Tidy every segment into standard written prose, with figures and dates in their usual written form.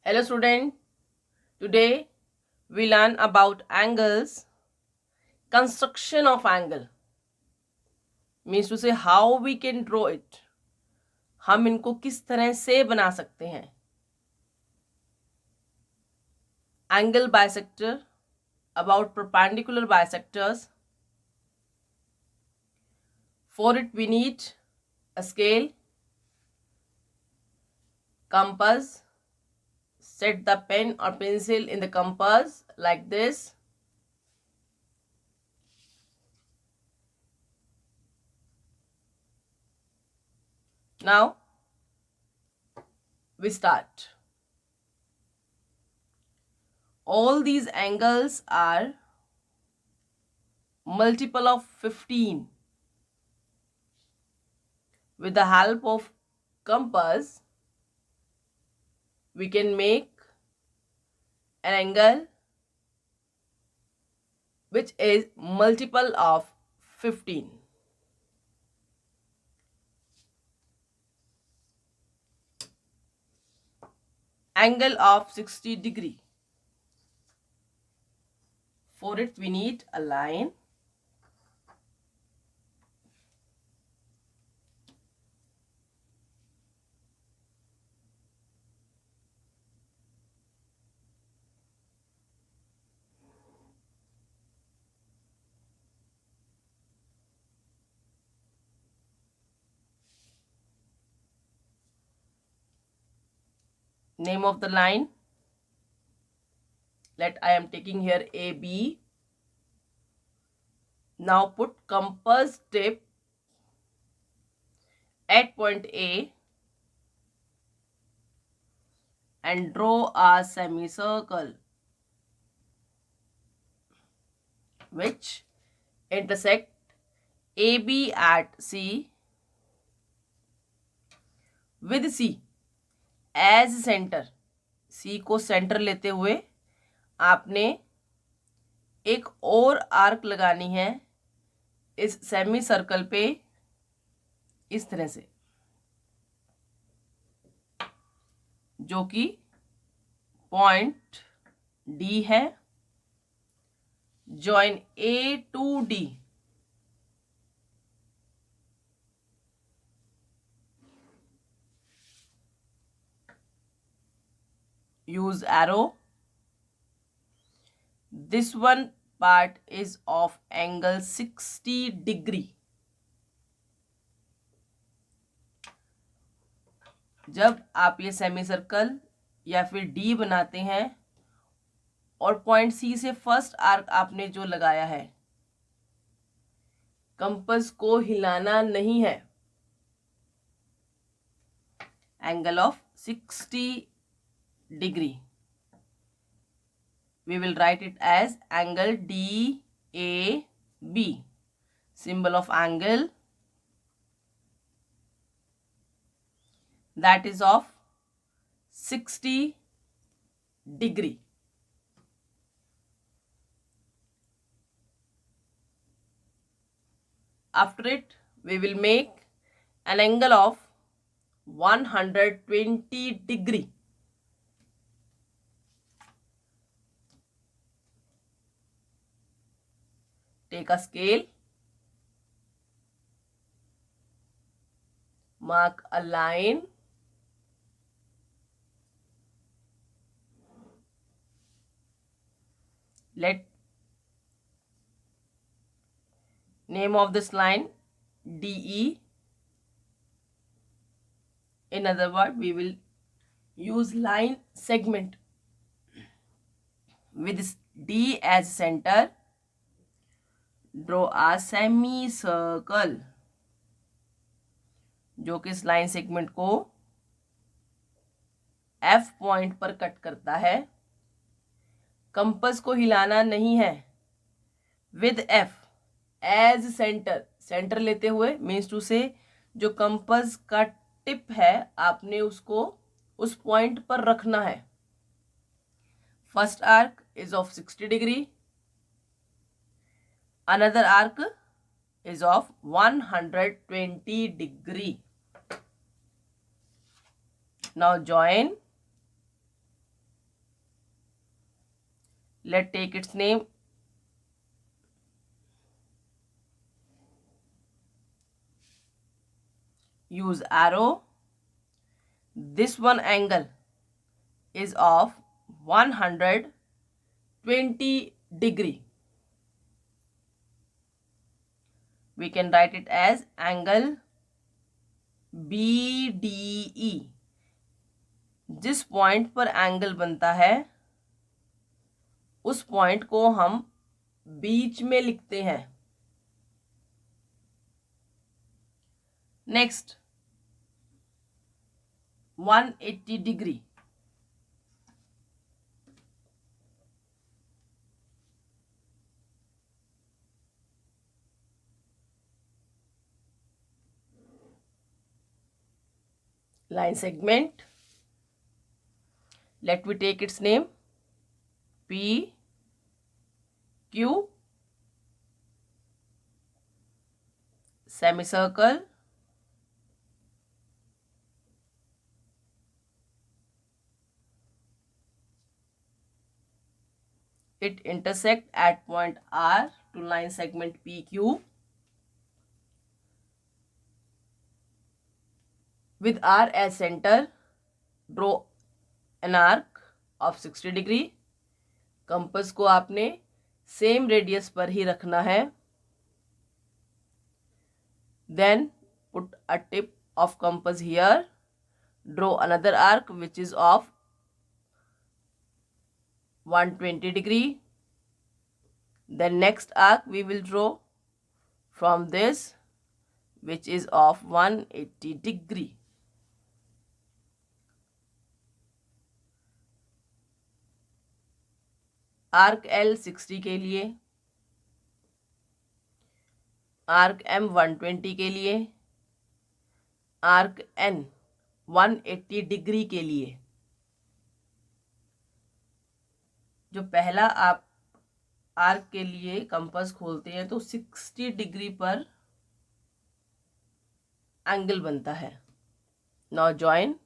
Hello student, today we learn about angles, construction of angle means to say how we can draw it. हम इनको किस तरह से बना सकते हैं. Angle bisector, about perpendicular bisectors. For it we need a scale, compass. Set the pen or pencil in the compass like this. Now we start. All these angles are multiple of 15. With the help of compass, we can make an angle which is multiple of 15. Angle of 60 degree. For it we need a line. Name of the line. Let I am taking here AB. Now put compass tip at point A and draw a semicircle which intersect AB at C with C as center. C को centre लेते हुए आपने एक और arc लगानी है इस semi circle पे इस तरह से, जो कि पॉइंट डी है. Join A to D. use arrow. This one part is of angle 60 degree. जब आप ये सेमी सर्कल या फिर डी बनाते हैं और पॉइंट सी से फर्स्ट आर्क आपने जो लगाया है, कंपास को हिलाना नहीं है. Angle of 60 degree. We will write it as angle DAB. Symbol of angle that is of 60 degree. After it, we will make an angle of 120 degree. Take a scale, mark a line, let name of this line DE. In other words, we will use line segment with D as center. Draw a semicircle जो कि इस line segment को F point पर cut करता है. Compass को हिलाना नहीं है. With F as centre, centre लेते हुए मीन्स टू से जो कंपास का टिप है आपने उसको उस पॉइंट पर रखना है. First arc is of 60 degree. Another arc is of 120 degree. Now join Let take its name. Use arrow. This one angle is of 120 degree. We can write it as angle BDE. जिस point पर angle बनता है उस point को हम बीच में लिखते हैं. Next 180 degree. Line segment. Let me take its name. P, Q, semicircle, it intersect at point R to line segment PQ. With R as center, draw an arc of 60 degree. Compass को आपने same radius पर ही रखना है. Then put a tip of compass here. Draw another arc which is of 120 degree. Then next arc we will draw from this which is of 180 degree. Arc L 60 के लिए, arc M 120 के लिए, arc N 180 degree के लिए. जो पहला आप arc के लिए कंपास खोलते हैं तो 60 डिग्री पर एंगल बनता है. Now join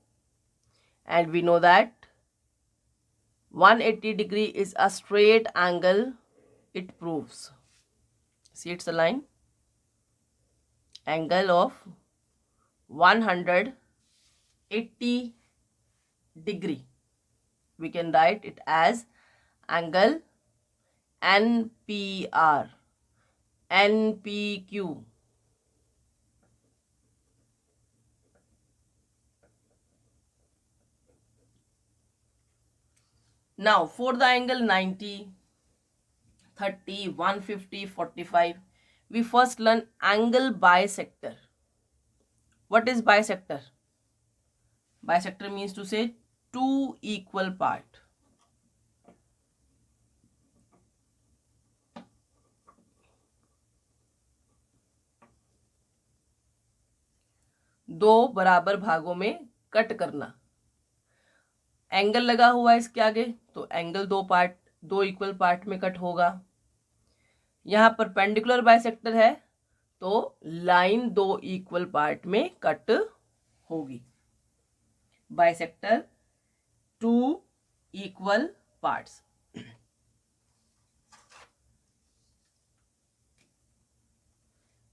and we know that 180 degree is a straight angle. It proves. See, it's a line. Angle of 180 degree. We can write it as angle NPR, NPQ. Now for the angle 90, 30, 150, 45, we first learn angle bisector. What is bisector? Bisector means to say two equal part. दो बराबर भागों में cut करना. Angle लगा हुआ है इसके आगे तो एंगल दो इक्वल पार्ट में कट होगा. यहाँ परपेंडिकुलर बाइसेक्टर है तो लाइन दो इक्वल पार्ट में कट होगी. Bisector two equal parts.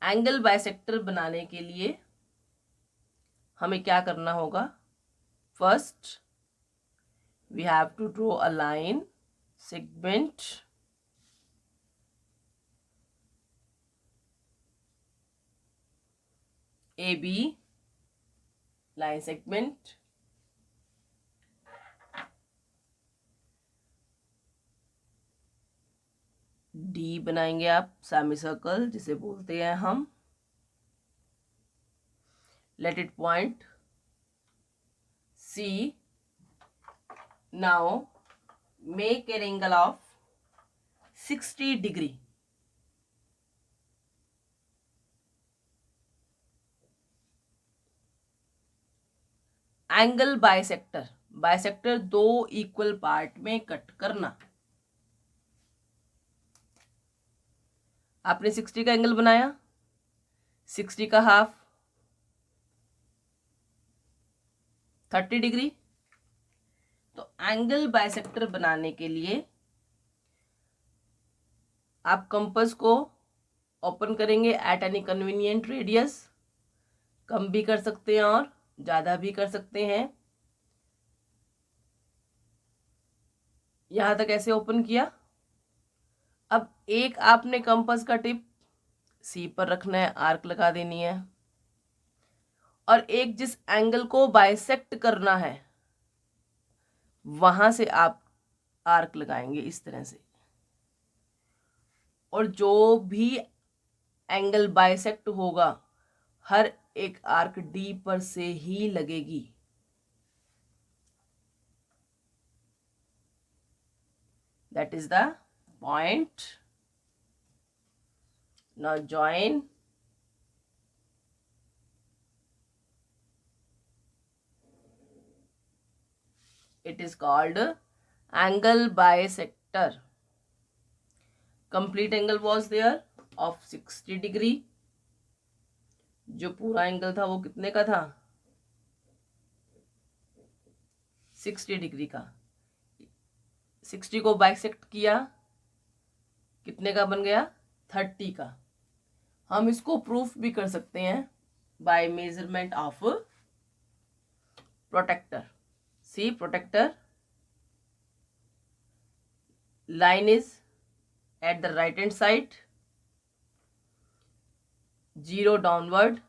Angle bisector बनाने के लिए हमें क्या करना होगा? First we have to draw a line segment AB, line segment D बनाएंगे आप, सेमी सर्कल जिसे बोलते हैं हम. Let it point C. Now make an angle of 60 degree. Angle bisector. Bisector दो इक्वल पार्ट में कट करना. आपने 60 का एंगल बनाया, 60 का हाफ 30 डिग्री. तो एंगल बाइसेक्टर बनाने के लिए आप कंपास को ओपन करेंगे एट एनी कन्वीनियंट रेडियस, कम भी कर सकते हैं और ज़्यादा भी कर सकते हैं। यहाँ तक ऐसे ओपन किया। अब एक आपने कंपास का टिप सी पर रखना है, आर्क लगा देनी है, और एक जिस एंगल को बाइसेक्ट करना है वहां से आप आर्क लगाएंगे इस तरह से, और जो भी एंगल बाइसेक्ट होगा हर एक आर्क डी पर से ही लगेगी। That is the point. Now join. It is called angle bisector. Complete angle was there of 60 degree. जो पूरा एंगल था वो कितने का था? 60 डिग्री का। 60 को बाइसेक्ट किया, कितने का बन गया? 30 का। हम इसको प्रूफ भी कर सकते हैं by measurement of protractor. See protractor line is at the right hand side, 0 downward,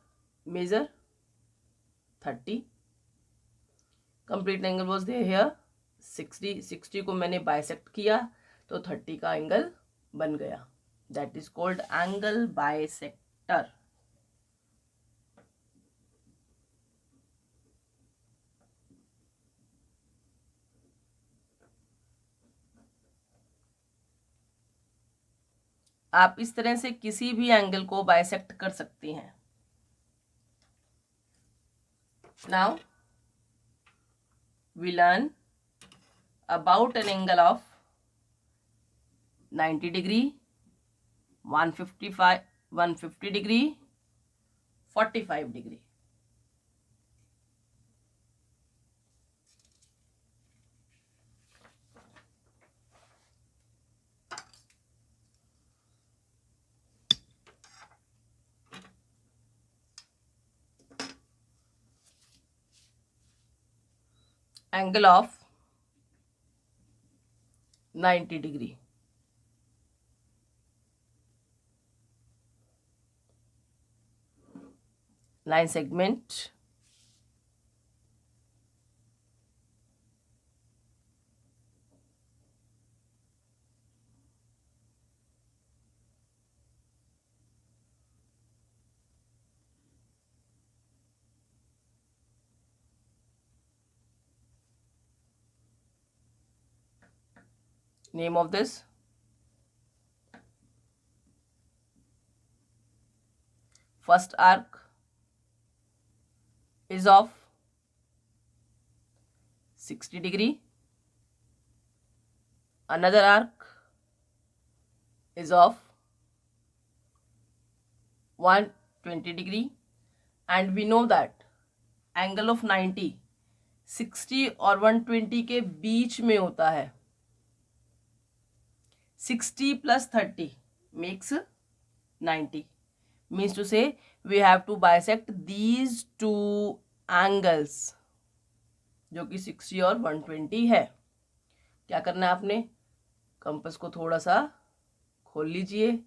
measure 30. Complete angle was there here 60. 60 को मैंने बाइसेक्ट किया तो 30 का एंगल बन गया। That is called angle bisector. आप इस तरह से किसी भी एंगल को बाइसेक्ट कर सकते हैं। Now we learn about an angle of 90 degree, 150 degree, 45 degree. Angle of 90 degree, line segment, name of this first arc is of 60 degree, another arc is of 120 degree, and we know that angle of 90 60 और 120 के बीच में होता है। 60 plus 30 makes 90, means to say we have to bisect these two angles जो कि 60 और 120 है। क्या करना है आपने? कंपास को थोड़ा सा खोल लीजिए।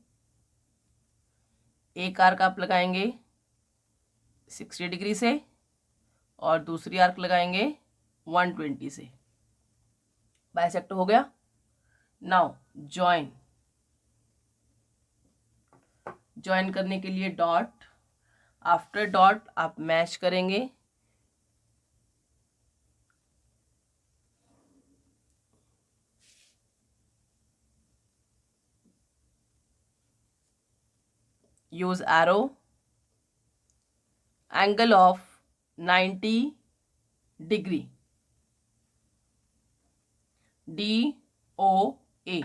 एक आर्क आप लगाएंगे 60 डिग्री से और दूसरी आर्क लगाएंगे 120 से। बाइसेक्ट हो गया। Now join. जॉइन करने के लिए डॉट, आफ्टर डॉट आप मैच करेंगे। Use arrow, angle of 90 degree, DOA,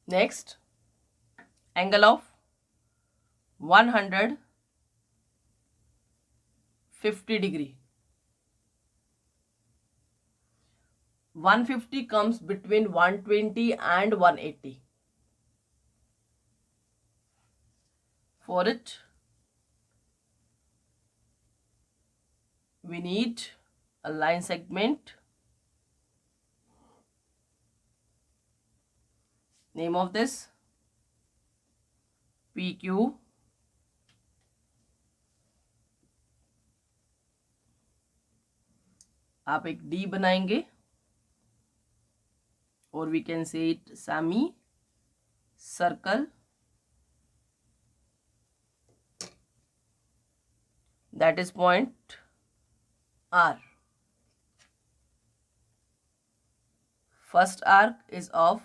next angle of 150 degree, 150 comes between 120 and 180. For it, we need a line segment. Name of this PQ. आप एक D बनाएंगे और we can say it semi circle. That is point R. First arc is of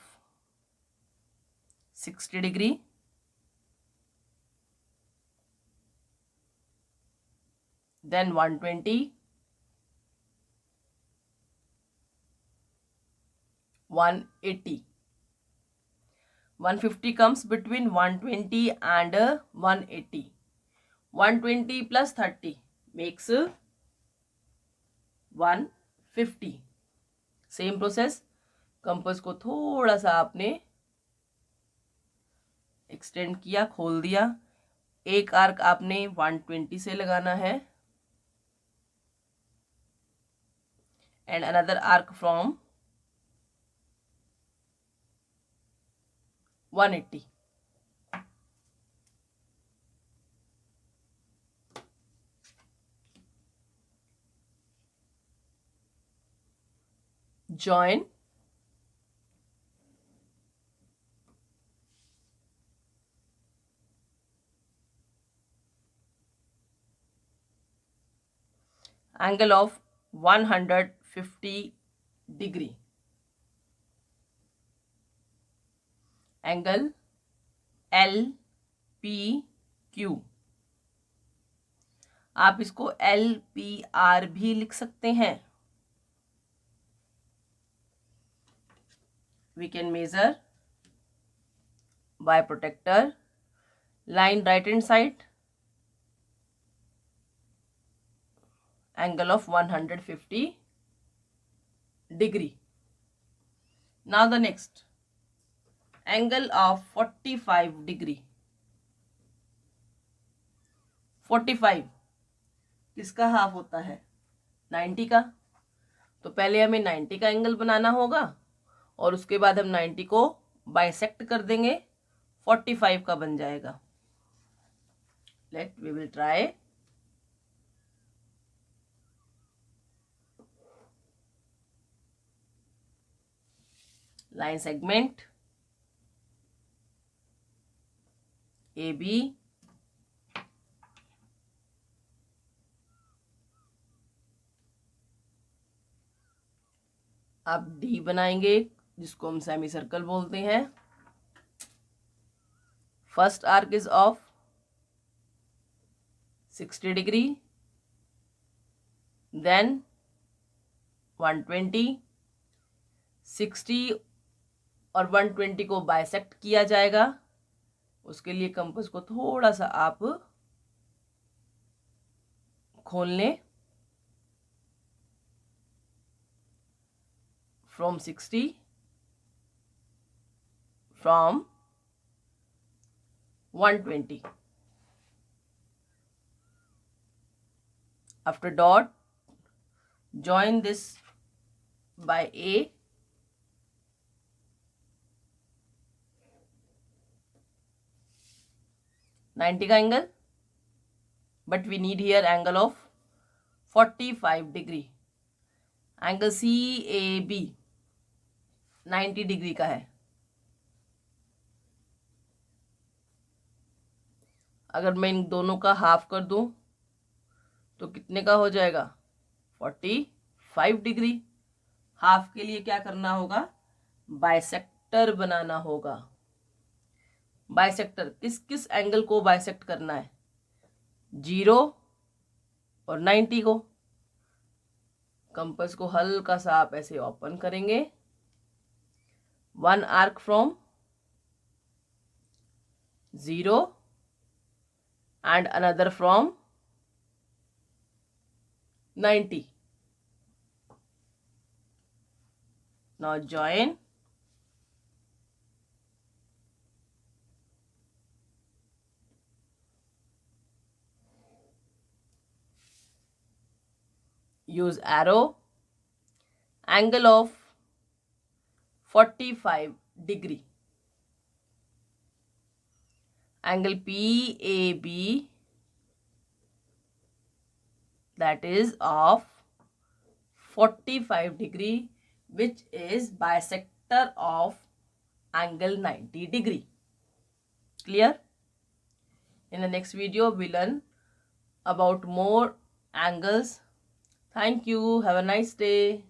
60 degree. Then 120, 180. 150 comes between 120 and 180. 120 plus 30 makes 150. Same process. Compass को थोड़ा सा आपने extend किया, खोल दिया. एक आर्क आपने 120 से लगाना है and another arc from 180. Join angle of 150 degree. Angle LPQ. आप इसको LPR भी लिख सकते हैं. We can measure by protector. Line right hand side. Angle of 150 degree. Now the next. Angle of 45 degree. 45 किसका हाफ होता है? 90 का. तो पहले हमें 90 का एंगल बनाना होगा और उसके बाद हम 90 को बाइसेक्ट कर देंगे, 45 का बन जाएगा. We will try. Line segment AB, आप D बनाएंगे जिसको हम सेमी सर्कल बोलते हैं. First arc is of 60 degree. Then 120, 60 और 120 को बाइसेक्ट किया जाएगा. उसके लिए कंपास को थोड़ा सा आप खोल लें. From 60, from 120. After dot, join this by A. $90 का angle, but we need here angle of 45 degree. Angle CAB 90 degree का है. अगर मैं इन दोनों का हाफ कर दूं तो कितने का हो जाएगा? 45 डिग्री. हाफ के लिए क्या करना होगा? बाइसेक्टर बनाना होगा. बाइसेक्टर किस किस एंगल को बाइसेक्ट करना है? 0 और 90 को. कंपास को हल्का सा आप ऐसे ओपन करेंगे. One arc from 0 and another from 90. Now join. Use arrow. Angle of 45 degree. Angle PAB, that is of 45 degree, which is bisector of angle 90 degree. Clear? In the next video, we learn about more angles. Thank you. Have a nice day.